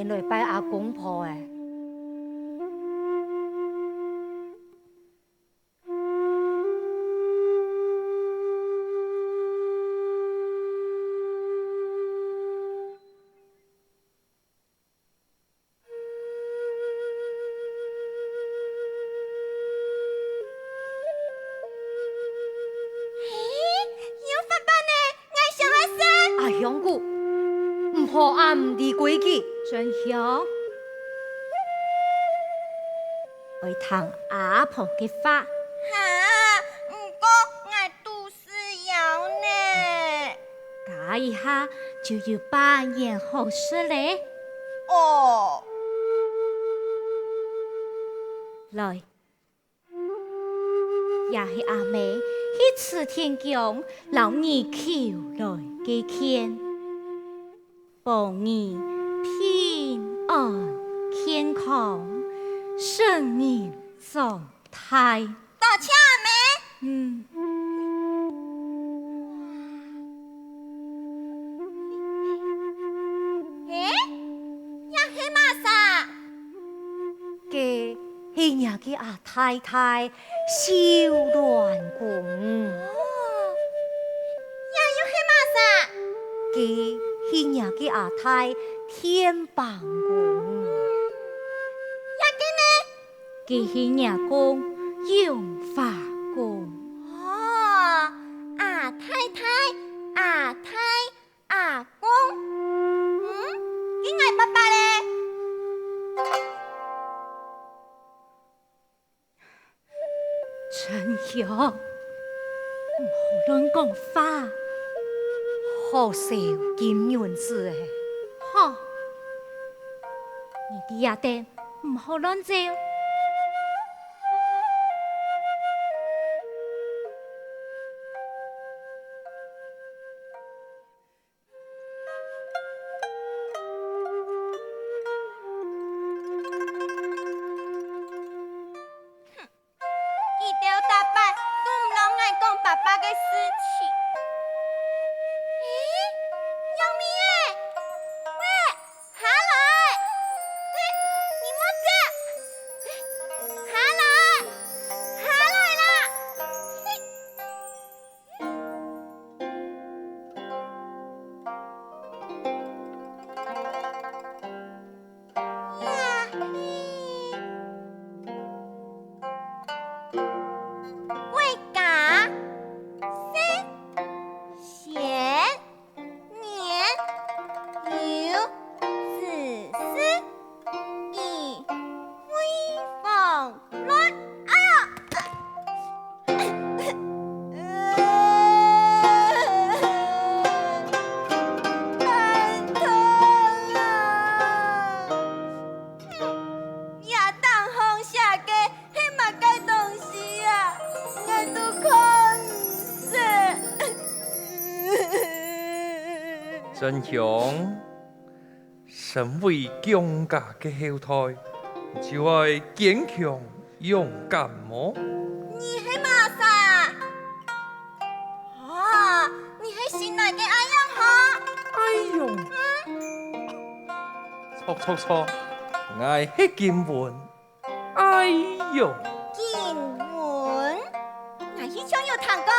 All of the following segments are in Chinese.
来拜阿公婆诶。阿香姑，唔好暗唔离规矩，真香。会听阿婆嘅话。哈，不过我肚子痒呢。假一下就要扮演好事嘞。哦，来，也是阿妹去慈天宫老你求来嘅签，保你平安健康，生命状态。多谢阿妹。嗯。迄日嘅阿太太小鸾宮，也有迄嘛啥？嘅迄日嘅阿太天棒宮，嘅迄日宮永華宮。哦，阿太太、阿太、阿公，你愛爸爸咧？真香，唔好亂講話，好笑金元子誒，哈！你啲阿爹唔好亂走。爸爸的事情，杨幂哎，喂，下來，你莫走，下來，下來啦，喂，家。真香！身为强家嘅后代，就要坚强勇敢么？你係馬莎？啊，你係新來嘅阿樣哈？哎呦！錯，我係金文。哎呦！金文，我以前有聽過。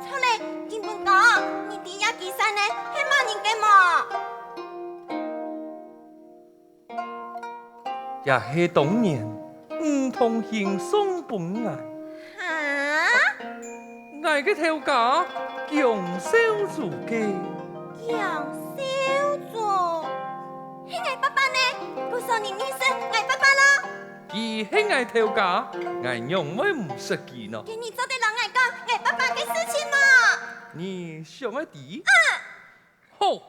錯嘞，金文講，你哋亞基山呢係乜人嘅麼？也係當年唔同行送本來，哈？我嘅頭家強少主嘅，楊少主，係我爸爸呢？告訴你認識我爸爸咯。佢係我頭家，我永遠唔識佢呢。給你做啲老外講我爸爸嘅事情嘛。你想一啲？好，我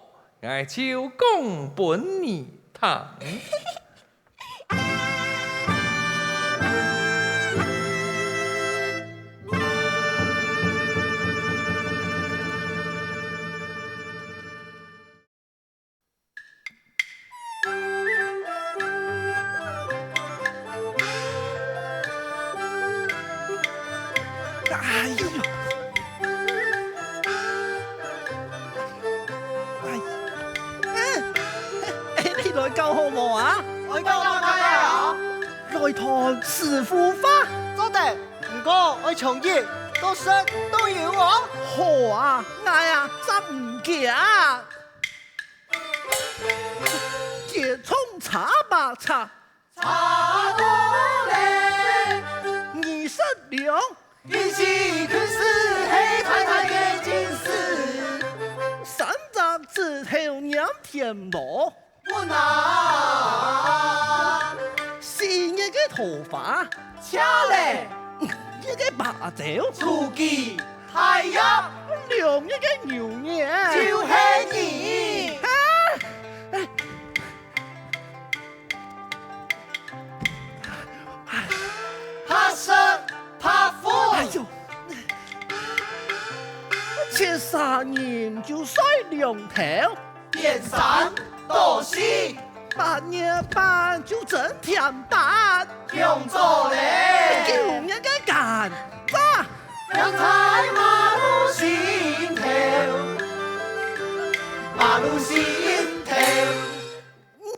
就講本你聽。哎呦！你來救好無啊？我救啊！來堂是腐花，做得唔過我從業到識都要我。好啊，嗌啊，真唔假。結葱茶白茶，茶多嘞， 26一起去是黑太太嘅件事。 30枝頭娘甜羅，我拿新一嘅頭髮，恰嘞，一嘅白酒，廚記太入兩一嘅牛肉，就係你。怕生怕苦，哎呦！切3年就衰兩頭，變山多西8年半就整甜蛋，用做嘞。叫一個干渣，讓在馬路心頭，馬路心頭。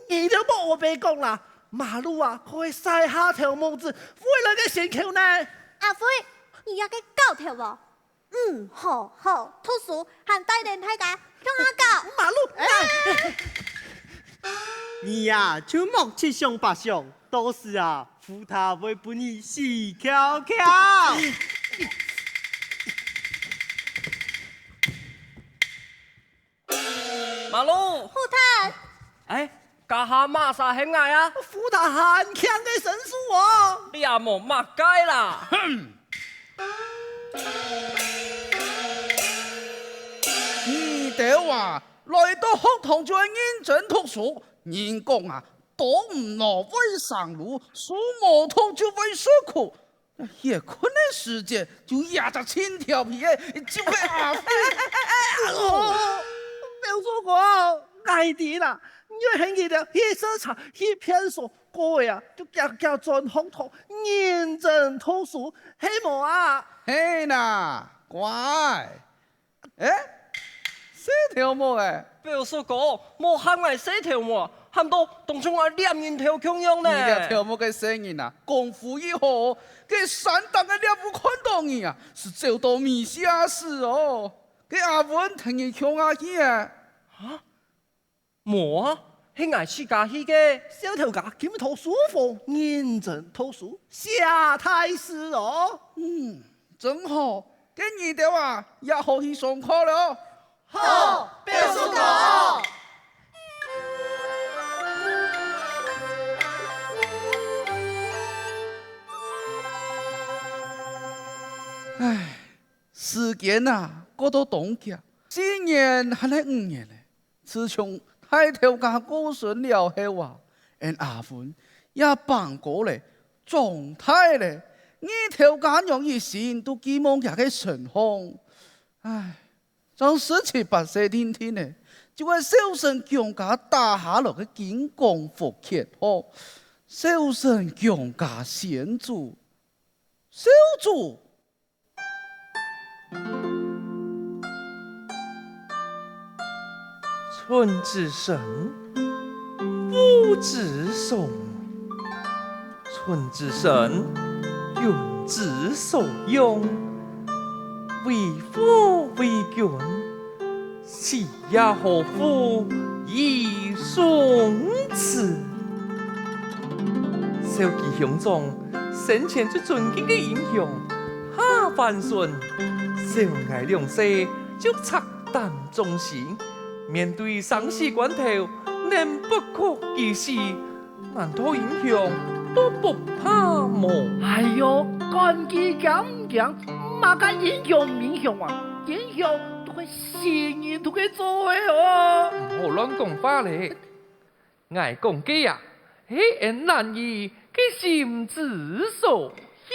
你就冇我別講啦，馬路啊可以曬下條帽子，為了個先口呢。阿輝，你要嘅教條喎？好，圖書和大人大家聽下教。馬路，你呀就莫七上八上，到時啊，扶他會把你死翹翹。馬路，虎太，哎，家下馬莎係嗌啊？扶他很強嘅神術哦。你也冇乜街啦。你哋話來到學堂就係認真讀書，人講啊，多唔挪為上路，數毛頭就為受苦。也困的時間就壓着青條皮，就會啊！沒有說過，愛啲啦，因為佢哋去市場去騙數，各位啊，就叫轉學堂認真讀書，希望啊，嘿呐，乖，哎，這條毛誒，比如說講，冇喊我四條毛，喊到當中我兩人條強樣你嘅呢。條毛嘅聲音啊，功夫以後，給山東嘅兩部看到你啊，是走到米下市哦，給阿文聽你唱下去啊。冇啊，係我自家去嘅。小條架檢討書房，認真讀書，下太師哦。真好，跟你哋話也可以上課了。好，表叔講。唉，時間啊，過到冬季，4年還係5年咧。自從大頭家過身了後啊，阿芬也辦過咧，狀態咧，你頭家讓一心都寄望佢嘅順風。唉，從17、18歲天天咧，就会小神强家打下落去金光福建后，小神强家先主，小主。春之神，父之寿，春之神，运之所用，为父为君，是也何负以顺此？小吉兄长生前最尊敬的英雄夏凡顺，小爱两世就拆弹忠心。面对生死关头，能不可一世，难道英雄都不怕么？哎呦，干机强唔强？嘛干英雄英雄啊！英雄都会新人都会做的哦。唔好乱讲话咧！爱讲嘅啊，喜恩难移，佢心之所向。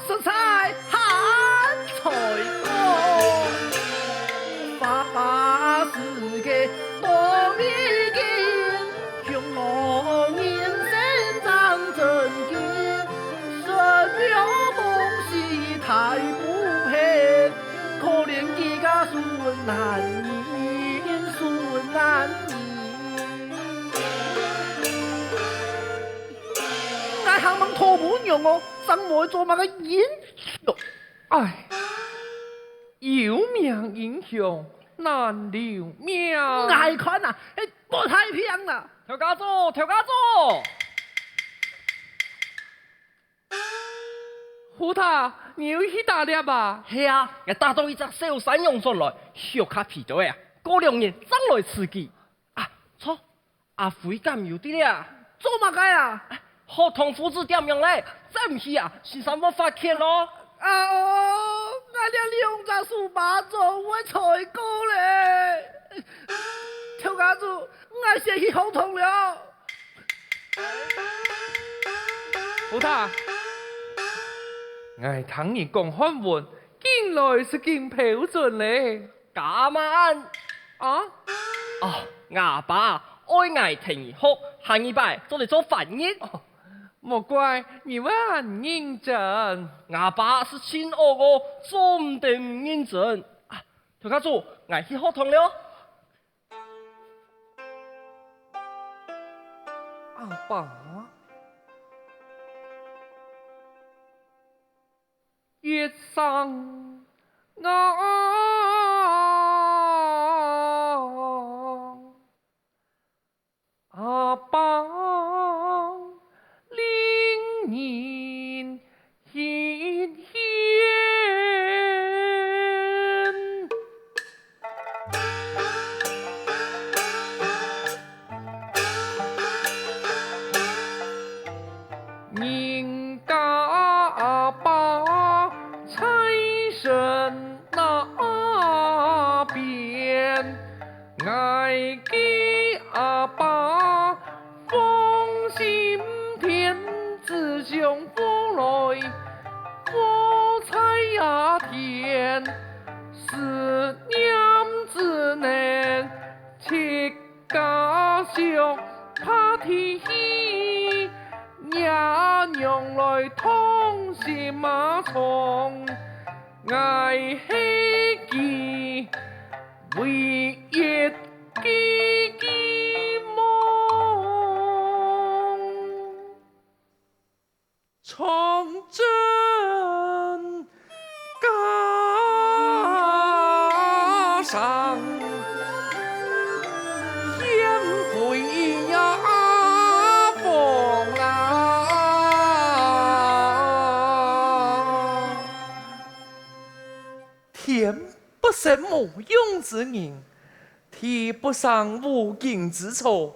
色彩寒彩光，发世界多美景，向我人生长真经，神庙梦是太不平，可怜自家孙难言，孙难言。我行问托本用哦。生我做乜嘅英雄？唉，有名英雄难留名。爱看啊，不太平啦！调家组，调家组。虎塔，你有去打猎吧？系啊，我打到一只小山羊出来，小卡皮咗呀，过2年再来刺激。啊，错，阿辉咁有啲啦，做乜嘅啊？合同父子点样嘞？再唔去啊，先生我发现咯。啊哦，我连2只数码做我才过嘞。调家主，我先去合同了。虎塔，我听你讲汉文，近来是见标准嘞。咁晚啊？哦，阿爸爱爱听学，下一拜做嚟做翻译。莫怪你们很认真，阿爸是亲爱我，做唔定唔认真。啊，调家主，我去合同了。阿爸，月上阿爸。人显现，人家把财神那边，爱给阿爸放心田。自相逢来，我猜呀天，思念只能七家乡怕天气，娘娘来通是马虫，爱希冀唯一记梦。从真家上，天回呀风啊，天不生无用之人，地不生无尽之草，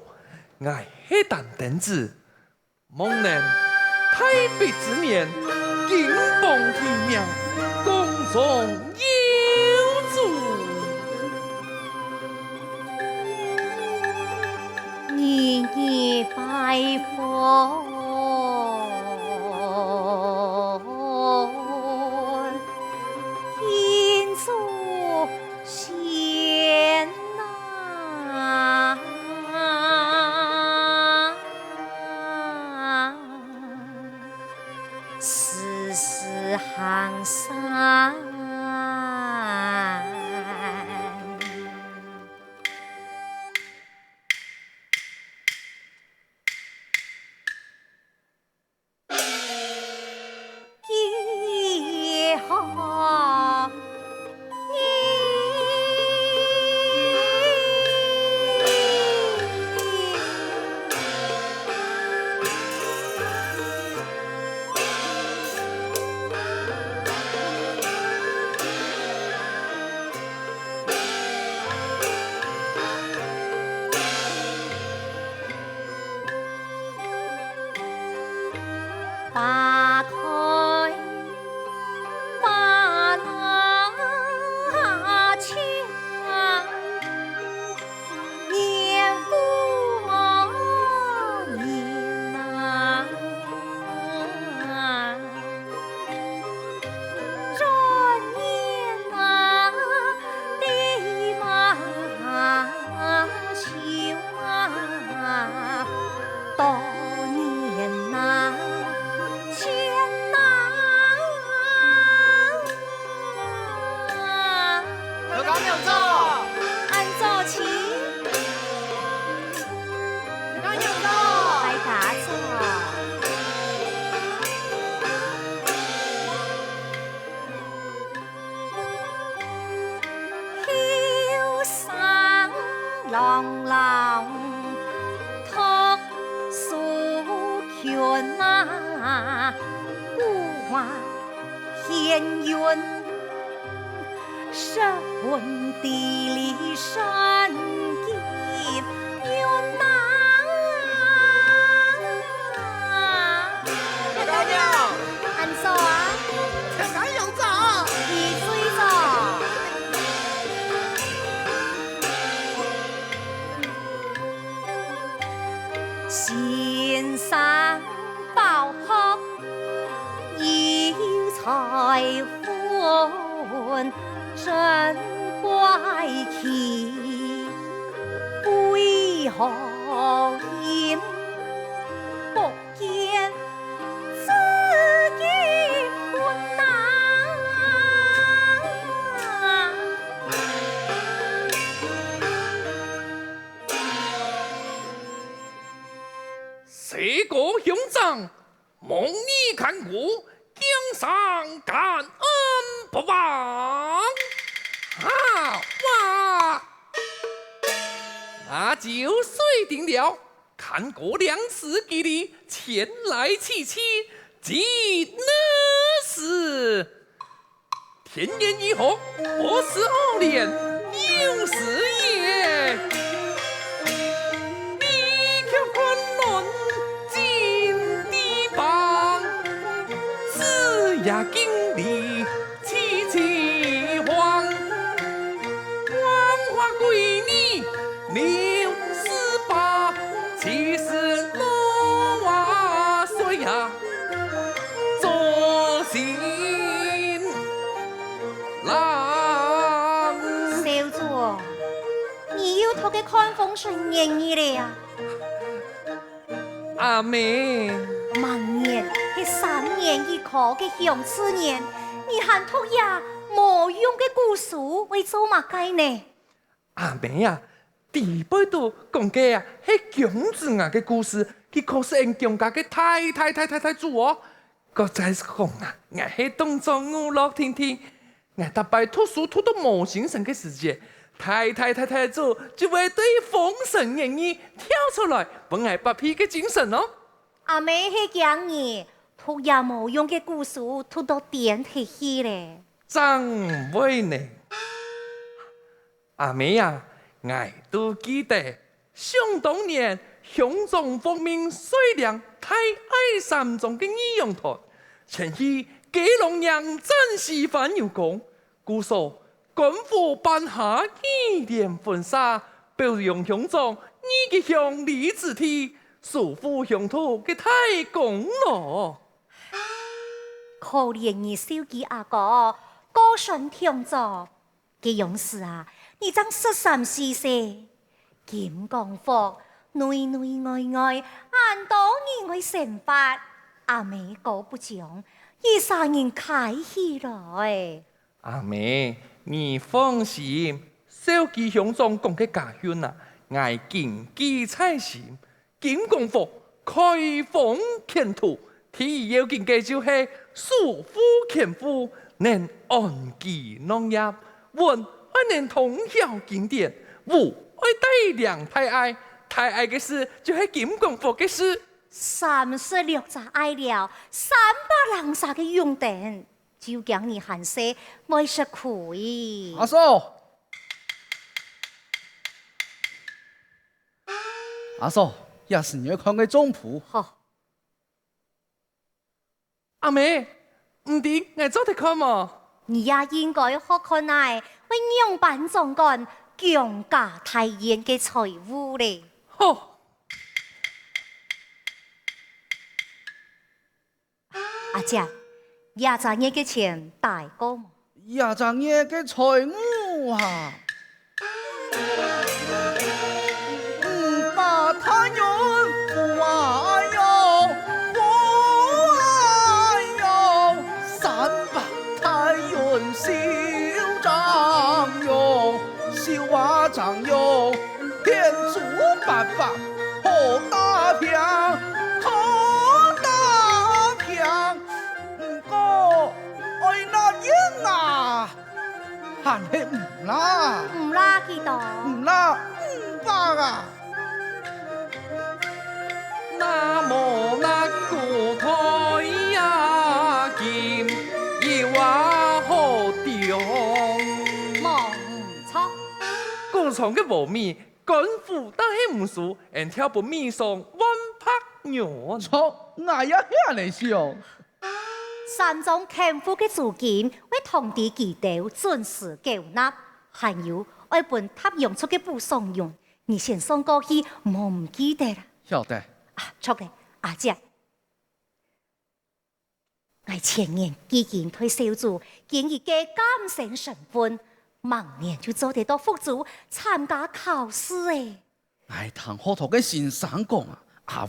爱黑胆等子，蒙能太白之年，金榜题名，宫中有主。日夜拜佛，天主仙呐，世事行善。也好，花开花那墙，年复年呐，转眼啊，地马秋啊，多年呐。天哪！有讲有做，按做起，有讲有做。来打坐。飘散浪浪，托苏权啊！古话天云，神地理山间云南。有讲有，安坐啊，有讲有做。一水坐。先生报贺，有才欢，真怪奇，为何因不见自己困难？谁个兄长，蒙你看顾，江上感恩不忘。哇，那就随定了。看过梁氏给你前来祈祈，即那是天言以后82年有事也。呀，经历凄凄惶，黄花闺女68，其实罗娃岁呀，做新郎。小主，你有同头嘅看风水演义咧呀？阿妹，明年係3年一考嘅乡试年，你喊讀呀冇用嘅古書為做乜計呢？阿妹啊，第8度講嘅啊，係姜子牙嘅故事，佢確實係姜家嘅太主哦。個再是講啊，我係當作娛樂聽聽，我大擺讀書讀到冇精神嘅時節，太主就會對《封神演義》跳出來，幫我拔皮嘅精神哦。阿妹係講你讀呀冇用嘅古書讀到點提起咧？真會呢，阿妹啊，我都記得，想當年鄉中奉命水量太愛3種嘅義勇團，前去基隆人戰士反有功，故所官府頒下紀念婚紗，表揚鄉中義嘅鄉里子弟，束縛鄉土嘅太功勞。可憐你小記阿哥，高順聽咗嘅勇士啊，你爭13、14歲，金剛佛內外，按道你會成法，阿妹過不講，一3人開起來。阿妹，你放心，小記鄉中講嘅家鄉啊，我謹記在心。金剛佛開封乾土，第一要緊嘅就係束縛乾夫，能安居樂業，文愛能通曉經典，武愛帶領太愛嘅事就係金剛佛嘅事。36隻愛了300人殺嘅用電，就講你喊聲沒食虧。阿嫂，阿嫂，也是你看嘅總譜。好，阿妹，唔掂，我做得看嘛。你也應該學看來為樣板總幹強家太嚴嘅財務咧。好，阿姐，廿隻嘢嘅錢大過冇？也將你嘅財務啊，把他用不愛用，不愛用，300太用小張用，小啊張用，天主爸爸好大片，好大片，唔過愛那樣啊，還係唔啦，唔啦幾多？唔啦，500啊！那麼那個台呀劍，要話好屌。冇唔錯，古廠嘅和米，官府但係唔數，人跳不米上100元。錯，我也遐嚟想。 3種欠付嘅租金為同地記得準時繳納，還有愛本塔用出嘅補償用，你先送過去，冇唔記得啦。曉得。啊，錯嘅，阿姐，我前年基金退休組，建議嘅監生身份，明年就做得到副組參加考試誒。我同學堂嘅先生講啊，阿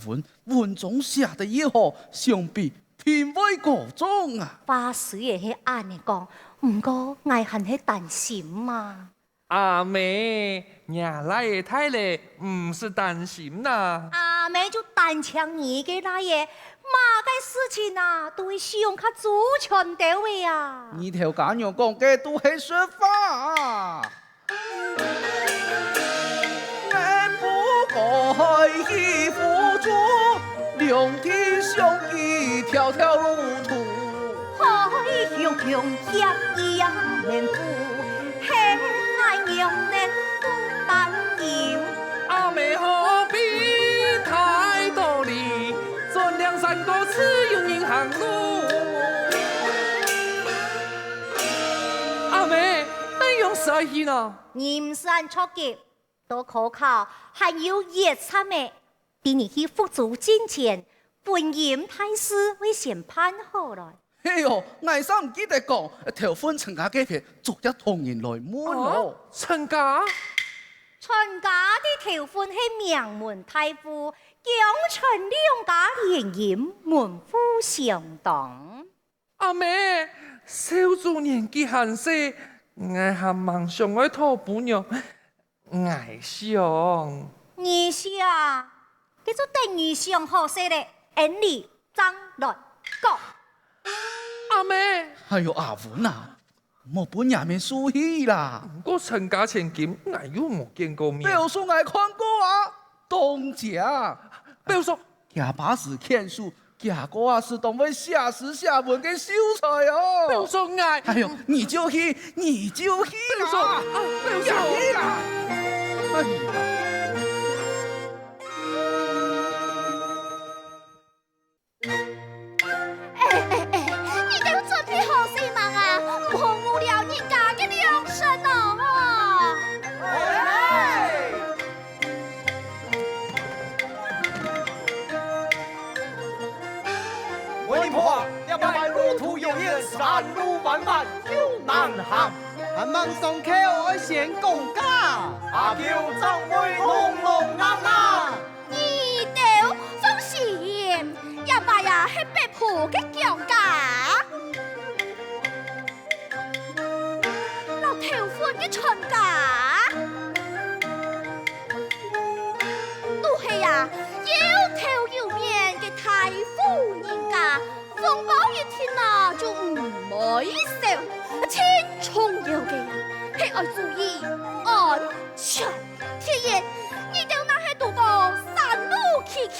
文中寫得越好，相比品味各種啊。話雖然係安尼講，唔過我係係擔心嘛。阿妹，nhà來嘅太嘞，唔是擔心啦。阿妹就單槍你嘅那嘢，嘛嘅事情啊，都會想較周全到位啊。呢條簡陽講嘅都係說法，我不該依附住兩地相依條條路途，海向強協一面負，輕愛讓人不擔憂。阿妹何必太多理，盡量3個字用銀行路。阿妹，你用啥去呢？嚴山出擊，多可靠，還有熱參嘅，俾你去付足金錢，本嚴太師會先判好來。嘿喲，我三唔記得講，條婚親家嘅片逐一同人來滿咯。親家？全家的头婚是名门大夫，江城两家联姻，门户相当。阿妹，小主年纪还小，我还梦想爱讨姑娘，爱上。你想，这就等于上好些嘞，按你张来讲。阿妹，哎呦，阿文啊，莫本也面输气啦。我陈家千金，我又冇见过面。表叔我看过啊，东家。表叔，假把事欠书，假个啊是当为下时下文嘅秀才哦。表叔爱。哎呦，你就去，你就去表叔，啦，表叔。去啦。哎呀。你都准备好些嘛啊？唔好误了人家嘅良心哦！为婆要拜路途有远，山路漫漫有难行。还望上口爱先讲价，阿舅张威隆隆昂昂。你都放心，要拜呀係白婆嘅強家，老頭婚嘅全家，都係呀有頭有面嘅大夫人家，風暴一天啊就唔會少，千重要嘅呀係要注意安全。天然，你哋那係度過山路崎崎。